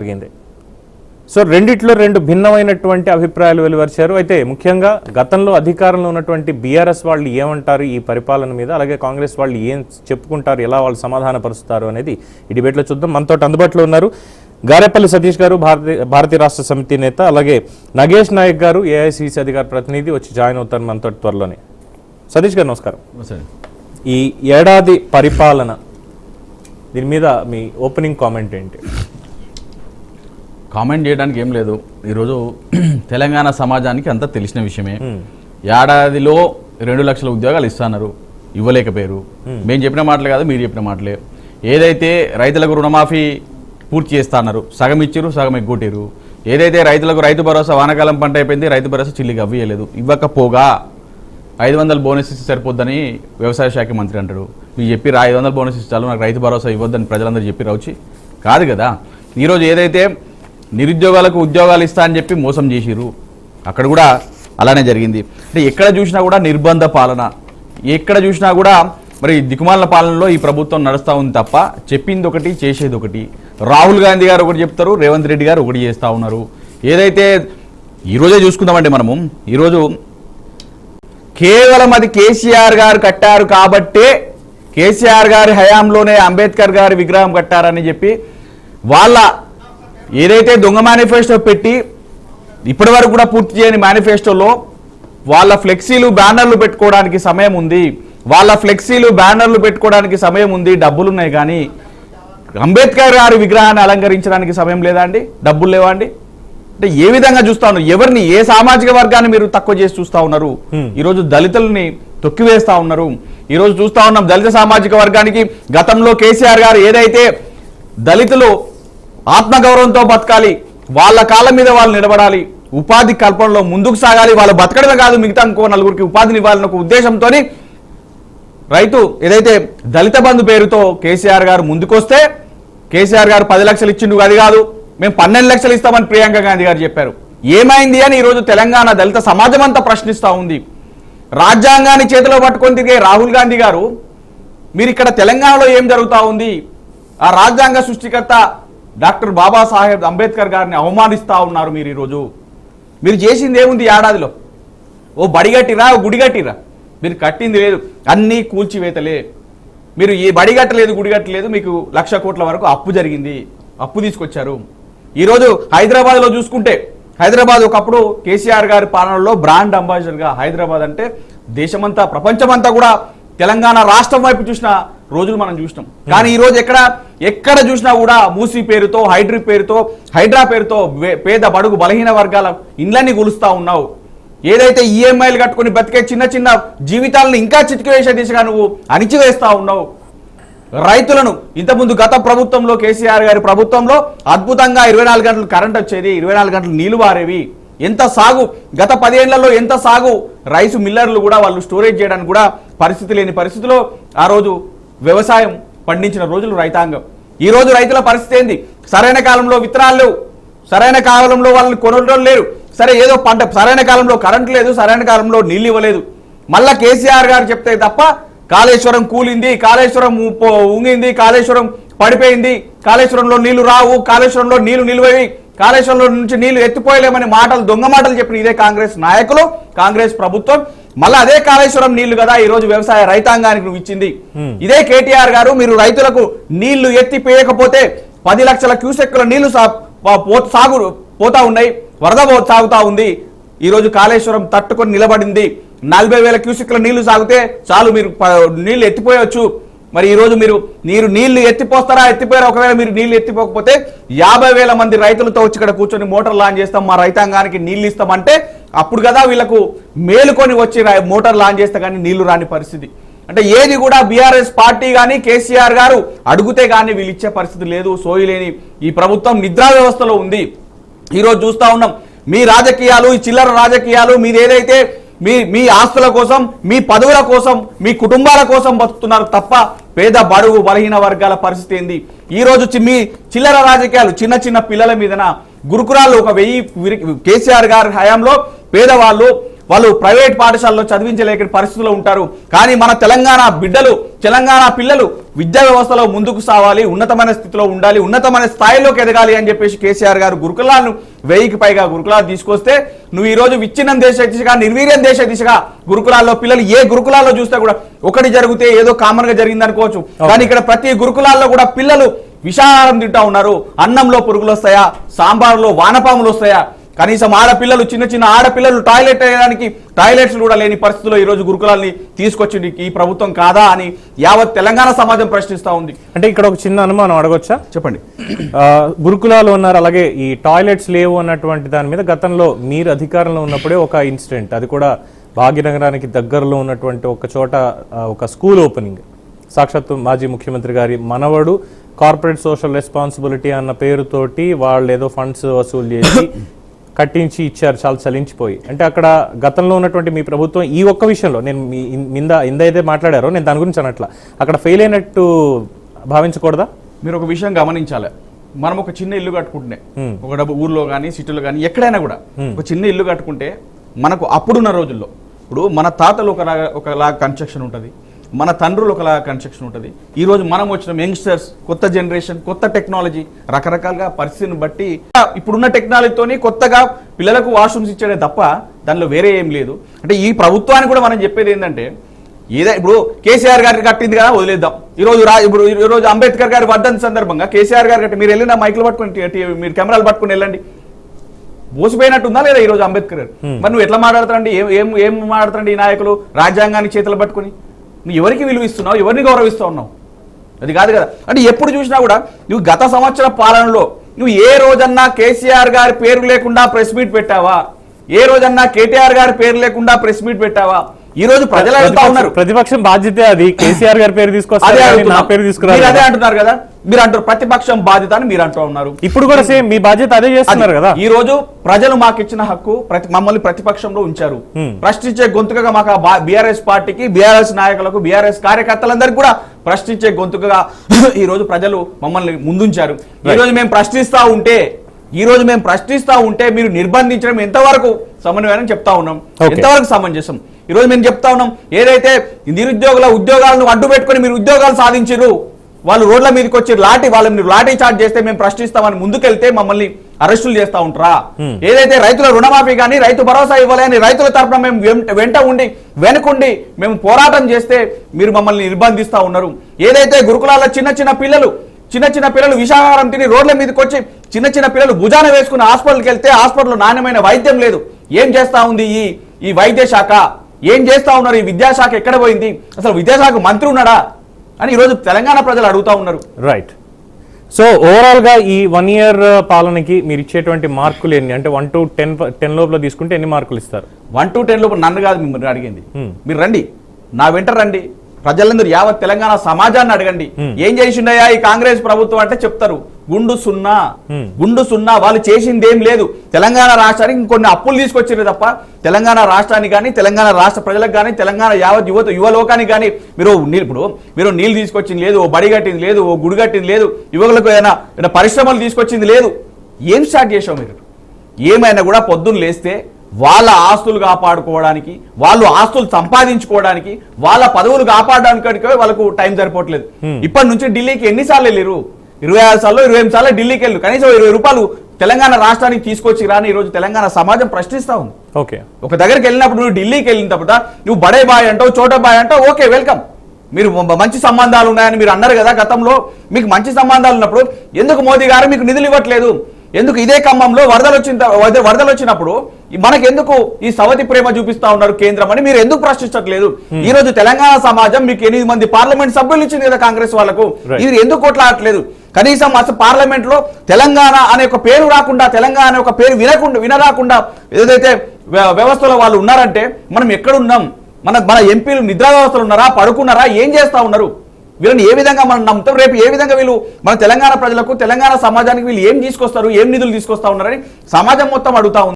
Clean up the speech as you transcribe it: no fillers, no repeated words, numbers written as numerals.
జరిగింది. సో రెండిట్లో రెండు భిన్నమైనటువంటి అభిప్రాయాలు వెలువరిచారు. అయితే ముఖ్యంగా గతంలో అధికారంలో ఉన్నటువంటి బీఆర్ఎస్ వాళ్ళు ఏమంటారు ఈ పరిపాలన మీద, అలాగే కాంగ్రెస్ వాళ్ళు ఏం చెప్పుకుంటారు, ఎలా వాళ్ళు సమాధానపరుస్తారు అనేది ఈ డిబేట్లో చూద్దాం. మనతో అందుబాటులో ఉన్నారు గారేపల్లి సతీష్ గారు, భారతీయ రాష్ట్ర సమితి నేత, అలాగే నగేష్ నాయక్ గారు, ఏఐసిసి అధికార ప్రతినిధి వచ్చి జాయిన్ అవుతారు మనతో త్వరలోనే. సతీష్ గారు నమస్కారం. ఈ ఏడాది పరిపాలన దీని మీద మీ ఓపెనింగ్ కామెంట్ ఏంటి? కామెంట్ చేయడానికి ఏం లేదు. ఈరోజు తెలంగాణ సమాజానికి అంతా తెలిసిన విషయమే. ఏడాదిలో 2 లక్షల ఉద్యోగాలు ఇస్తున్నారు, ఇవ్వలేకపోయారు. మేము చెప్పిన మాటలు కాదు, మీరు చెప్పిన మాటలే. ఏదైతే రైతులకు రుణమాఫీ పూర్తి చేస్తున్నారు, సగం ఇచ్చిరు, సగం ఎగ్గొట్టిరు. ఏదైతే రైతులకు రైతు భరోసా వానాకాలం పంట అయిపోయింది, రైతు భరోసా చిల్లిగా అవ్వలేదు. ఇవ్వకపోగా 500 బోనస్ ఇస్తే సరిపోద్దని వ్యవసాయ శాఖ మంత్రి అంటాడు. మీరు చెప్పి 500 బోనస్ ఇస్తాను, నాకు రైతు భరోసా ఇవ్వద్దని ప్రజలందరూ చెప్పి రావచ్చు కాదు కదా. ఈరోజు ఏదైతే నిరుద్యోగాలకు ఉద్యోగాలు ఇస్తా అని చెప్పి మోసం చేసిరు, అక్కడ కూడా అలానే జరిగింది. అంటే ఎక్కడ చూసినా కూడా నిర్బంధ పాలన, ఎక్కడ చూసినా కూడా మరి దిక్కుమాలిన పాలనలో ఈ ప్రభుత్వం నడుస్తూ ఉంది తప్ప చెప్పింది ఒకటి చేసేది ఒకటి. రాహుల్ గాంధీ గారు ఒకటి చెప్తారు, రేవంత్ రెడ్డి గారు ఒకటి చేస్తూ ఉన్నారు. ఏదైతే ఈరోజే చూసుకుందామంటే మనము ఈరోజు కేవలం అది కేసీఆర్ గారు కట్టారు కాబట్టే, కేసీఆర్ గారి హయాంలోనే అంబేద్కర్ గారి విగ్రహం కట్టారని చెప్పి వాళ్ళ ఏదైతే దొంగ మేనిఫెస్టో పెట్టి ఇప్పటి వరకు కూడా పూర్తి చేయని మేనిఫెస్టోలో వాళ్ళ ఫ్లెక్సీలు బ్యానర్లు పెట్టుకోవడానికి సమయం ఉంది, వాళ్ళ ఫ్లెక్సీలు బ్యానర్లు పెట్టుకోవడానికి సమయం ఉంది, డబ్బులున్నాయి. కానీ అంబేద్కర్ గారి విగ్రహాన్ని అలంకరించడానికి సమయం లేదా అండి? డబ్బులు లేవా అండి? అంటే ఏ విధంగా చూస్తా ఉన్నారు? ఎవరిని, ఏ సామాజిక వర్గాన్ని మీరు తక్కువ చేసి చూస్తా ఉన్నారు? ఈరోజు దళితుల్ని తొక్కివేస్తా ఉన్నారు. ఈరోజు చూస్తా ఉన్నాం దళిత సామాజిక వర్గానికి గతంలో కేసీఆర్ గారు ఏదైతే దళితులు ఆత్మగౌరవంతో బతకాలి, వాళ్ళ కాళ్ళ మీద వాళ్ళు నిలబడాలి, ఉపాధి కల్పనలో ముందుకు సాగాలి, వాళ్ళు బతకడమే కాదు మిగతా ఇంకో నలుగురికి ఉపాధిని ఇవ్వాలన్న ఒక ఉద్దేశంతో రైతు ఏదైతే దళిత బంధు పేరుతో కేసీఆర్ గారు ముందుకొస్తే, కేసీఆర్ గారు 10 లక్షలు ఇచ్చిండు, అది కాదు మేము 12 లక్షలు ఇస్తామని ప్రియాంక గాంధీ గారు చెప్పారు. ఏమైంది అని ఈరోజు తెలంగాణ దళిత సమాజం అంతా ప్రశ్నిస్తూ ఉంది. రాజ్యాంగాన్ని చేతిలో పట్టుకొని తిరిగే రాహుల్ గాంధీ గారు, మీరు ఇక్కడ తెలంగాణలో ఏం జరుగుతూ ఉంది? ఆ రాజ్యాంగ సృష్టికర్త డాక్టర్ బాబాసాహెబ్ అంబేద్కర్ గారిని అవమానిస్తూ ఉన్నారు. మీరు ఈరోజు మీరు చేసింది ఏముంది? ఏడాదిలో ఓ బడి కట్టిరా, ఓ గుడి కట్టిరా? మీరు కట్టింది లేదు, అన్నీ కూల్చివేతలే. మీరు ఏ బడి కట్టలేదు, గుడి కట్టలేదు, మీకు 1,00,000 కోట్ల వరకు అప్పు జరిగింది, అప్పు తీసుకొచ్చారు. ఈరోజు హైదరాబాద్లో చూసుకుంటే, హైదరాబాద్ ఒకప్పుడు కేసీఆర్ గారి పాలనలో బ్రాండ్ అంబాసిడర్గా హైదరాబాద్ అంటే దేశమంతా ప్రపంచమంతా కూడా తెలంగాణ రాష్ట్రం వైపు చూసిన రోజులు మనం చూసినాం. కానీ ఈరోజు ఎక్కడ చూసినా కూడా మూసీ పేరుతో, హైడ్రా పేరుతో పేద బడుగు బలహీన వర్గాల ఇండ్లన్నీ గులుస్తా ఉన్నావు. ఏదైతే ఈఎంఐలు కట్టుకుని బతికే చిన్న చిన్న జీవితాలను ఇంకా చితికివేసే దిశగా నువ్వు అణిచివేస్తా ఉన్నావు. రైతులను ఇంతకుముందు గత ప్రభుత్వంలో కేసీఆర్ గారి ప్రభుత్వంలో అద్భుతంగా 24 గంటలు కరెంట్ వచ్చేది, 24 గంటలు నీళ్లు వారేవి. ఎంత సాగు, గత 10 ఏళ్లలో ఎంత సాగు, రైసు మిల్లర్లు కూడా వాళ్ళు స్టోరేజ్ చేయడానికి కూడా పరిస్థితి లేని పరిస్థితిలో ఆ రోజు వ్యవసాయం పండించిన రోజులు రైతాంగం. ఈ రోజు రైతుల పరిస్థితి ఏంది? సరైన కాలంలో విత్తనాలు లేవు, సరైన కాలంలో వాళ్ళని కొనడం లేరు. సరే ఏదో పంట, సరైన కాలంలో కరెంట్ లేదు, సరైన కాలంలో నీళ్ళు ఇవ్వలేదు. మళ్ళా కేసీఆర్ గారు చెప్తే తప్ప కాళేశ్వరం కూలింది, కాళేశ్వరం ఉంగింది, కాళేశ్వరం పడిపోయింది, కాళేశ్వరంలో నీళ్లు రావు, కాళేశ్వరంలో నీళ్లు నిలువవి, కాళేశ్వరంలో నుంచి నీళ్లు ఎత్తిపోయలేమని మాటలు, దొంగ మాటలు చెప్పిన ఇదే కాంగ్రెస్ నాయకులు, కాంగ్రెస్ ప్రభుత్వం. మళ్ళీ అదే కాళేశ్వరం నీళ్లు కదా ఈ రోజు వ్యవసాయ రైతాంగానికి నువ్వు ఇచ్చింది. ఇదే కేటీఆర్ గారు, మీరు రైతులకు నీళ్లు ఎత్తిపోయకపోతే 10 లక్షల క్యూసెక్కుల నీళ్లు సాగు పోతా ఉన్నాయి, వరద సాగుతా ఉంది. ఈరోజు కాళేశ్వరం తట్టుకొని నిలబడింది. 40,000 క్యూసెక్కుల నీళ్లు సాగితే చాలు, మీరు నీళ్లు ఎత్తిపోయవచ్చు. మరి ఈరోజు మీరు నీళ్లు ఎత్తిపోస్తారా? ఎత్తిపోయారా? ఒకవేళ మీరు నీళ్లు ఎత్తిపోకపోతే 50,000 మంది రైతులతో వచ్చి ఇక్కడ కూర్చొని మోటార్ లాంచ్ చేస్తాం, మా రైతాంగానికి నీళ్లు ఇస్తామంటే అప్పుడు కదా వీళ్ళకు మేలుకొని వచ్చి మోటార్ లాంచ్ చేస్తే కానీ నీళ్లు రాని పరిస్థితి. అంటే ఏది కూడా బీఆర్ఎస్ పార్టీ కానీ కేసీఆర్ గారు అడుగుతే కానీ వీళ్ళు ఇచ్చే పరిస్థితి లేదు. సోయిలేని ఈ ప్రభుత్వం నిద్రా వ్యవస్థలో ఉంది. ఈరోజు చూస్తా ఉన్నాం మీ రాజకీయాలు, ఈ చిల్లర రాజకీయాలు, మీరు ఏదైతే మీ ఆస్తుల కోసం, మీ పదవుల కోసం, మీ కుటుంబాల కోసం బతుకుతున్నారు తప్ప పేద బడుగు బలహీన వర్గాల పరిస్థితి ఏంది? ఈ రోజు మీ చిల్లర రాజకీయాలు చిన్న చిన్న పిల్లల మీదన గురుకురాలు ఒక 1000 కేసీఆర్ గారి హయాంలో పేదవాళ్ళు వాళ్ళు ప్రైవేట్ పాఠశాలలో చదివించలేక పరిస్థితుల్లో ఉంటారు. కానీ మన తెలంగాణ బిడ్డలు, తెలంగాణ పిల్లలు విద్యా వ్యవస్థలో ముందుకు సావాలి, ఉన్నతమైన స్థితిలో ఉండాలి, ఉన్నతమైన స్థాయిలోకి ఎదగాలి అని చెప్పేసి కేసీఆర్ గారు గురుకులాలను 1000కి పైగా గురుకులాలు తీసుకొస్తే నువ్వు ఈ రోజు విచ్ఛిన్నం దేశ దిశగా, నిర్వీర్యం దేశ దిశగా గురుకులాల్లో పిల్లలు ఏ గురుకులాల్లో చూస్తే కూడా ఒకటి జరిగితే ఏదో కామన్ గా జరిగింది అనుకోవచ్చు. కానీ ఇక్కడ ప్రతి గురుకులాల్లో కూడా పిల్లలు విషాహారం తింటా ఉన్నారు. అన్నంలో పురుగులు వస్తాయా, సాంబార్లో వానపాములు వస్తాయా, కనీసం ఆడపిల్లలు, చిన్న చిన్న ఆడపిల్లలు టాయిలెట్ వేయడానికి టాయిలెట్స్ కూడా లేని పరిస్థితుల్లో ఈ రోజు గురుకులాల్ని తీసుకొచ్చింది ఈ ప్రభుత్వం కాదా అని యావత్ తెలంగాణ సమాజం ప్రశ్నిస్తా ఉంది. అంటే ఇక్కడ ఒక చిన్న అనుమానం అడగొచ్చా? చెప్పండి. గురుకులాలు ఉన్నారు, అలాగే ఈ టాయిలెట్స్ లేవు అన్నటువంటి దాని మీద గతంలో మీరు అధికారంలో ఉన్నప్పుడే ఒక ఇన్సిడెంట్, అది కూడా భాగ్యనగరానికి దగ్గరలో ఉన్నటువంటి ఒక చోట ఒక స్కూల్ ఓపెనింగ్, సాక్షాత్తు మాజీ ముఖ్యమంత్రి గారి మనవడు కార్పొరేట్ సోషల్ రెస్పాన్సిబిలిటీ అన్న పేరుతోటి వాళ్ళు ఏదో ఫండ్స్ వసూలు చేసి కట్టించి ఇచ్చారు, చాలా చలించిపోయి. అంటే అక్కడ గతంలో ఉన్నటువంటి మీ ప్రభుత్వం ఈ ఒక్క విషయంలో, నేను ఇందైతే మాట్లాడారో నేను దాని గురించి అనట్లా, అక్కడ ఫెయిల్ అయినట్టు భావించకూడదా? మీరు ఒక విషయం గమనించాలి. మనం ఒక చిన్న ఇల్లు కట్టుకుంటే, ఒక ఊర్లో కానీ సిటీలో కానీ ఎక్కడైనా కూడా ఒక చిన్న ఇల్లు కట్టుకుంటే మనకు అప్పుడున్న రోజుల్లో, ఇప్పుడు మన తాతలు ఒకలాగా కన్స్ట్రక్షన్ ఉంటుంది, మన తండ్రులు ఒకలాగా కన్స్ట్రక్షన్ ఉంటుంది. ఈరోజు మనం వచ్చిన యంగ్స్టర్స్, కొత్త జనరేషన్, కొత్త టెక్నాలజీ, రకరకాలుగా పరిస్థితిని బట్టి ఇప్పుడున్న టెక్నాలజీతోని కొత్తగా పిల్లలకు వాష్రూమ్స్ ఇచ్చేదే తప్ప దానిలో వేరే ఏం లేదు. అంటే ఈ ప్రభుత్వానికి కూడా మనం చెప్పేది ఏంటంటే, ఇప్పుడు కేసీఆర్ గారికి కట్టింది కదా వదిలేద్దాం. ఈరోజు అంబేద్కర్ గారి వర్ధంతి సందర్భంగా కేసీఆర్ గారు కట్టి, మీరు వెళ్ళిన మైకులు పట్టుకుని, మీరు కెమెరాలు పట్టుకుని వెళ్ళండి, మోసిపోయినట్టుందా లేదా ఈరోజు అంబేద్కర్ గారు? మరి నువ్వు ఎట్లా మాట్లాడుతారండి? ఏం మాట్లాడుతారండి ఈ నాయకులు? రాజ్యాంగాన్ని చేతులు పట్టుకుని నువ్వు ఎవరికి విలువ ఇస్తున్నావు, ఎవరిని గౌరవిస్తూ ఉన్నావు? అది కాదు కదా. అంటే ఎప్పుడు చూసినా కూడా నువ్వు గత సంవత్సర పాలనలో నువ్వు ఏ రోజన్నా కేసీఆర్ గారి పేరు లేకుండా ప్రెస్ మీట్ పెట్టావా? ఏ రోజన్నా కేటీఆర్ గారి పేరు లేకుండా ప్రెస్ మీట్ పెట్టావా? ఈ రోజు ప్రజలు అడుగుతా ఉన్నారు. ప్రతిపక్షం బాధ్యత అది, కేసీఆర్ గారి పేరు తీసుకొస్తారు, నా పేరు తీసుకురారు, అదే అంటున్నారు కదా. మీరు అంటారు ప్రతిపక్షం బాధ్యత అని మీరు అంటూ ఉన్నారు. ఇప్పుడు కూడా సేమ్ మీ బాధ్యత అదే చేస్తున్నారు కదా. ఈ రోజు ప్రజలు మాకు ఇచ్చిన హక్కు, మమ్మల్ని ప్రతిపక్షంలో ఉంచారు. ప్రశ్నించే గొంతుకగా మాకు బీఆర్ఎస్ పార్టీకి, బీఆర్ఎస్ నాయకులకు, బీఆర్ఎస్ కార్యకర్తలందరికీ కూడా ప్రశ్నించే గొంతుకగా ఈ రోజు ప్రజలు మమ్మల్ని ముందుంచారు. ఈ రోజు మేము ప్రశ్నిస్తా ఉంటే మీరు నిర్బంధించడం ఎంతవరకు సమన్వయం చెప్తా ఉన్నాం, ఎంతవరకు సమంజసం? ఈ రోజు మేము చెప్తా ఉన్నాం, ఏదైతే నిరుద్యోగుల ఉద్యోగాలను అడ్డు పెట్టుకుని మీరు ఉద్యోగాలు సాధించారు, వాళ్ళు రోడ్ల మీదకి వచ్చి వాళ్ళని లాఠీ చార్జ్ చేస్తే మేము ప్రశ్నిస్తామని ముందుకెళ్తే మమ్మల్ని అరెస్టులు చేస్తా ఉంటారా? ఏదైతే రైతుల రుణమాఫీ కానీ, రైతు భరోసా ఇవ్వాలని రైతుల తరఫున మేము వెనుకుండి మేము పోరాటం చేస్తే మీరు మమ్మల్ని నిర్బంధిస్తా ఉన్నారు. ఏదైతే గురుకులాల చిన్న చిన్న పిల్లలు విషాహారం తిని రోడ్ల మీదకి వచ్చి చిన్న పిల్లలు భుజాన వేసుకుని హాస్పిటల్కి వెళ్తే హాస్పిటల్లో నాణ్యమైన వైద్యం లేదు. ఏం చేస్తా ఉంది ఈ వైద్య శాఖ? ఏం చేస్తా ఉన్నారు? ఈ విద్యాశాఖ ఎక్కడ పోయింది? అసలు విద్యాశాఖ మంత్రి ఉన్నాడా అని ఈరోజు తెలంగాణ ప్రజలు అడుగుతా ఉన్నారు. రైట్. సో ఓవరాల్ గా ఈ 1 year పాలనకి మీరు ఇచ్చేటువంటి మార్కులు ఎన్ని? అంటే 1 to 10 లోపల తీసుకుంటే ఎన్ని మార్కులు ఇస్తారు? 1 to 10 లోపల నన్ను కాదు మిమ్మల్ని అడిగింది. మీరు రండి, నా వెంట రండి, ప్రజలందరూ యావత్ తెలంగాణ సమాజాన్ని అడగండి. ఏం చేసిండయా ఈ కాంగ్రెస్ ప్రభుత్వం అంటే చెప్తారు. గుండు సున్నా. వాళ్ళు చేసింది ఏం లేదు. తెలంగాణ రాష్ట్రానికి ఇంకొన్ని అప్పులు తీసుకొచ్చారు తప్ప తెలంగాణ రాష్ట్రానికి కానీ, తెలంగాణ రాష్ట్ర ప్రజలకు కానీ, తెలంగాణ యావత్ యువలోకానికి కానీ మీరు నీళ్ళు తీసుకొచ్చింది లేదు, ఓ బడి కట్టింది లేదు, ఓ గుడి కట్టింది లేదు, యువకులకు ఏదైనా పరిశ్రమలు తీసుకొచ్చింది లేదు. ఏం స్టార్ట్ చేసావు మీరు? ఏమైనా కూడా పొద్దున్న లేస్తే వాళ్ళ ఆస్తులు కాపాడుకోవడానికి, వాళ్ళు ఆస్తులు సంపాదించుకోవడానికి, వాళ్ళ పదవులు కాపాడడానికి వాళ్ళకు టైం సరిపోవట్లేదు. ఇప్పటి నుంచి ఢిల్లీకి ఎన్నిసార్లు వెళ్ళారు? 26 సార్లు 28 సార్లు ఢిల్లీకి వెళ్ళు, కనీసం 20 రూపాయలు తెలంగాణ రాష్ట్రానికి తీసుకొచ్చి రాని ఈరోజు తెలంగాణ సమాజం ప్రశ్నిస్తా ఉంది. ఓకే, ఒక దగ్గరికి వెళ్ళినప్పుడు నువ్వు ఢిల్లీకి వెళ్ళినప్పుడు నువ్వు బడే బాయ్ అంటావు, చోట బాయ్ అంటావు, ఓకే వెల్కమ్. మీరు మంచి సంబంధాలు ఉన్నాయని మీరు అన్నారు కదా గతంలో. మీకు మంచి సంబంధాలు ఉన్నప్పుడు ఎందుకు మోదీ గారు మీకు నిధులు ఇవ్వట్లేదు? ఎందుకు ఇదే ఖమ్మంలో వరదలు వచ్చినప్పుడు మనకెందుకు ఈ సవతి ప్రేమ చూపిస్తా ఉన్నారు కేంద్రం అని మీరు ఎందుకు ప్రశ్నించట్లేదు? ఈ రోజు తెలంగాణ సమాజం మీకు 8 మంది పార్లమెంట్ సభ్యులు ఇచ్చింది కదా కాంగ్రెస్ వాళ్ళకు, మీరు ఎందుకు కొట్లాడట్లేదు? కనీసం అసలు పార్లమెంట్ లో తెలంగాణ అనే ఒక పేరు రాకుండా, తెలంగాణ అనే ఒక పేరు వినరాకుండా ఏదైతే వ్యవస్థలో వాళ్ళు ఉన్నారంటే మనం ఎక్కడున్నాం? మన ఎంపీలు నిద్రా వ్యవస్థలు ఉన్నారా, పడుకున్నారా, ఏం చేస్తా ఉన్నారు? వీళ్ళని ఏ విధంగా మనం నమ్ముతాం? రేపు ఏ విధంగా వీళ్ళు మన తెలంగాణ ప్రజలకు, తెలంగాణ సమాజానికి వీళ్ళు ఏం తీసుకొస్తారు, ఏం నిధులు తీసుకొస్తా ఉన్నారని సమాజం మొత్తం అడుగుతా ఉంది.